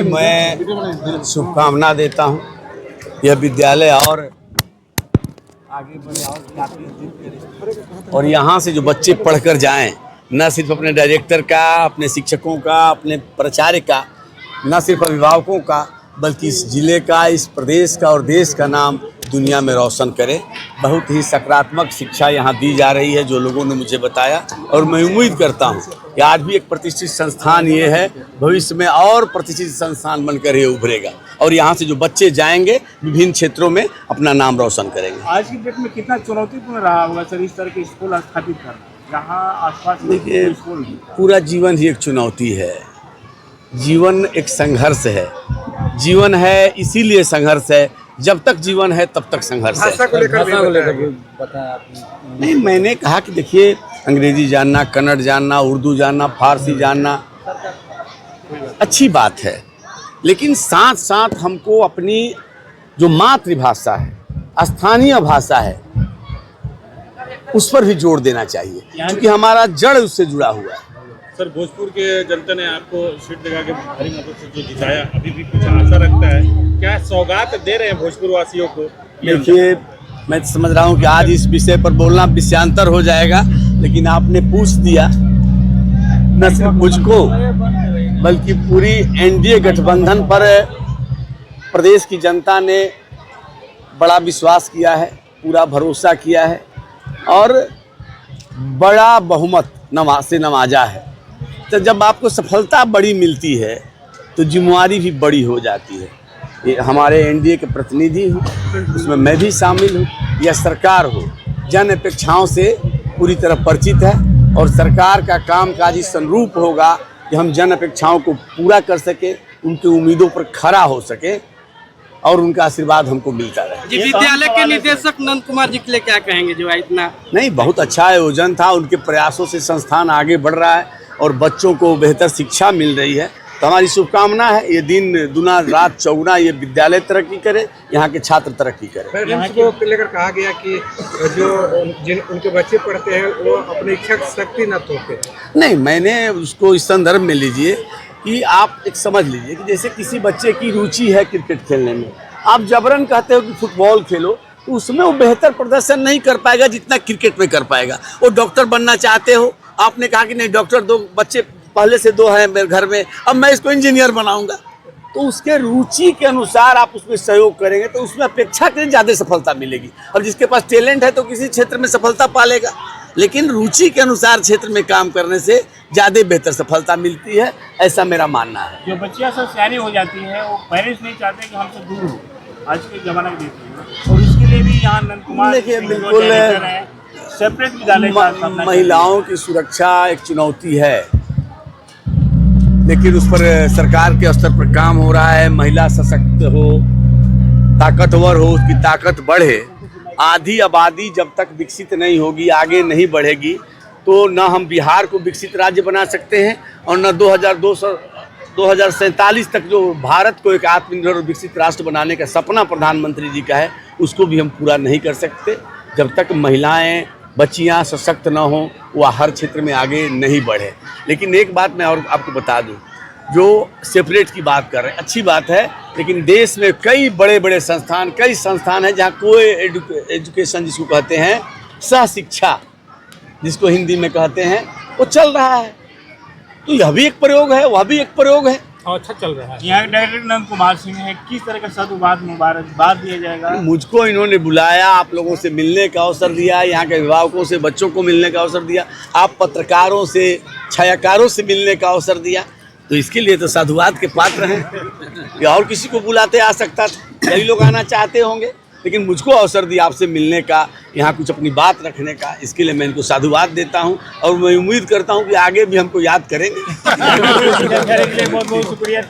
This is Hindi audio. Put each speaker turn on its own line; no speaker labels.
मैं शुभकामना देता हूं, यह विद्यालय और आगे बढ़े और काफी करे और यहाँ से जो बच्चे पढ़कर जाएं, न सिर्फ अपने डायरेक्टर का, अपने शिक्षकों का, अपने प्राचार्य का, न सिर्फ अभिभावकों का, बल्कि इस जिले का, इस प्रदेश का और देश का नाम दुनिया में रोशन करे। बहुत ही सकारात्मक शिक्षा यहाँ दी जा रही है, जो लोगों ने मुझे बताया, और मैं उम्मीद करता हूँ कि आज भी एक प्रतिष्ठित संस्थान ये है, भविष्य में और प्रतिष्ठित संस्थान बनकर ये उभरेगा और यहाँ से जो बच्चे जाएंगे विभिन्न क्षेत्रों में अपना नाम रोशन करेंगे।
आज की डेट में कितना चुनौतीपूर्ण रहा होगा सर इस तरह के स्कूल स्थापित करना, जहाँ आसपास
देखिए,
स्कूल
पूरा जीवन ही एक चुनौती है, जीवन एक संघर्ष है, जीवन है इसीलिए संघर्ष है, जब तक जीवन है तब तक संघर्ष है।
भाषा को लेकर बताया आपने।
नहीं, मैंने कहा कि देखिए, अंग्रेजी जानना, कन्नड़ जानना, उर्दू जानना, फारसी जानना अच्छी बात है, लेकिन साथ साथ हमको अपनी जो मातृभाषा है, स्थानीय भाषा है, उस पर भी जोर देना चाहिए, क्योंकि हमारा जड़ उससे जुड़ा हुआ है।
सर, भोजपुर के जनता ने आपको सीट दिखा के भारी मतों से जो जिताया, अभी भी कुछ आशा रखता है, क्या सौगात दे रहे हैं भोजपुर वासियों को?
देखिए, मैं समझ रहा हूँ कि आज इस विषय पर बोलना विषयांतर हो जाएगा, लेकिन आपने पूछ दिया, न सिर्फ मुझको बल्कि पूरी एनडीए गठबंधन पर प्रदेश की जनता ने बड़ा विश्वास किया है, पूरा भरोसा किया है और बड़ा बहुमत से नवाजा है। तो जब आपको सफलता बड़ी मिलती है तो जिम्मेवारी भी बड़ी हो जाती है। ये हमारे एनडीए के प्रतिनिधि हूँ, उसमें मैं भी शामिल हूँ, या सरकार हो, जन अपेक्षाओं से पूरी तरह परिचित है और सरकार का कामकाज इस अनुरूप होगा कि हम जन अपेक्षाओं को पूरा कर सके, उनकी उम्मीदों पर खरा हो सके और उनका आशीर्वाद हमको मिलता रहे।
जी, विद्यालय के निदेशक नंद कुमार जी के लिए क्या कहेंगे, जो इतना
नहीं, बहुत अच्छा आयोजन था, उनके प्रयासों से संस्थान आगे बढ़ रहा है और बच्चों को बेहतर शिक्षा मिल रही है। तो हमारी शुभकामना है, ये दिन दुना रात चौगुना ये विद्यालय तरक्की करे, यहाँ के छात्र तरक्की करें।
रिम्स को लेकर कहा गया कि जो उनके बच्चे पढ़ते हैं वो अपनी इच्छा शक्ति न थोपे।
नहीं, मैंने उसको इस संदर्भ में लीजिए कि आप एक समझ लीजिए कि जैसे किसी बच्चे की रुचि है क्रिकेट खेलने में, आप जबरन कहते हो कि फुटबॉल खेलो, तो उसमें वो बेहतर प्रदर्शन नहीं कर पाएगा जितना क्रिकेट में कर पाएगा। वो डॉक्टर बनना चाहते हो, आपने कहा कि नहीं डॉक्टर दो बच्चे पहले से दो हैं मेरे घर में, अब मैं इसको इंजीनियर बनाऊंगा, तो उसके रुचि के अनुसार आप उसमें सहयोग करेंगे तो उसमें अपेक्षाकृत ज़्यादा सफलता मिलेगी। और जिसके पास टैलेंट है तो किसी क्षेत्र में सफलता पालेगा, लेकिन रुचि के अनुसार क्षेत्र में काम करने से ज़्यादा बेहतर सफलता मिलती है, ऐसा मेरा मानना है।
जो बच्चियाँ सब सयानी हो जाती हैं, वो पेरेंट्स नहीं चाहते कि हमसे दूर हो, आज के ज़माना में देखते हैं, और इसके लिए भी यहाँ नंद कुमार
देखिए, बिल्कुल
सेपरेट विद्यालय
महिलाओं की सुरक्षा एक चुनौती है, लेकिन उस पर सरकार के स्तर पर काम हो रहा है। महिला सशक्त हो, ताकतवर हो, उसकी ताकत बढ़े। आधी आबादी जब तक विकसित नहीं होगी, आगे नहीं बढ़ेगी, तो न हम बिहार को विकसित राज्य बना सकते हैं और न 2047 तक जो भारत को एक आत्मनिर्भर और विकसित राष्ट्र बनाने का सपना प्रधानमंत्री जी का है, उसको भी हम पूरा नहीं कर सकते जब तक महिलाएं, बच्चियां सशक्त न हों, वह हर क्षेत्र में आगे नहीं बढ़े। लेकिन एक बात मैं और आपको बता दूं, जो सेपरेट की बात कर रहे हैं अच्छी बात है, लेकिन देश में कई बड़े बड़े संस्थान हैं जहाँ कोई एजुकेशन जिसको कहते हैं, सह शिक्षा जिसको हिंदी में कहते हैं, वो चल रहा है। तो यह भी एक प्रयोग है, वह भी एक प्रयोग है,
अच्छा चल रहा है। यहाँ डायरेक्टर नंद कुमार सिंह है, किस तरह का सदुवाद मुबारकबाद दिया जाएगा?
मुझको इन्होंने बुलाया, आप लोगों से मिलने का अवसर दिया, यहाँ के अभिभावकों से बच्चों को मिलने का अवसर दिया, आप पत्रकारों से, छायाकारों से मिलने का अवसर दिया, तो इसके लिए तो साधुवाद के पात्र हैं। या और किसी को बुलाते आ सकता था, कई लोग आना चाहते होंगे, लेकिन मुझको अवसर दिया आपसे मिलने का, यहाँ कुछ अपनी बात रखने का, इसके लिए मैं इनको साधुवाद देता हूँ और मैं उम्मीद करता हूँ कि आगे भी हमको याद करेंगे।
बहुत बहुत शुक्रिया।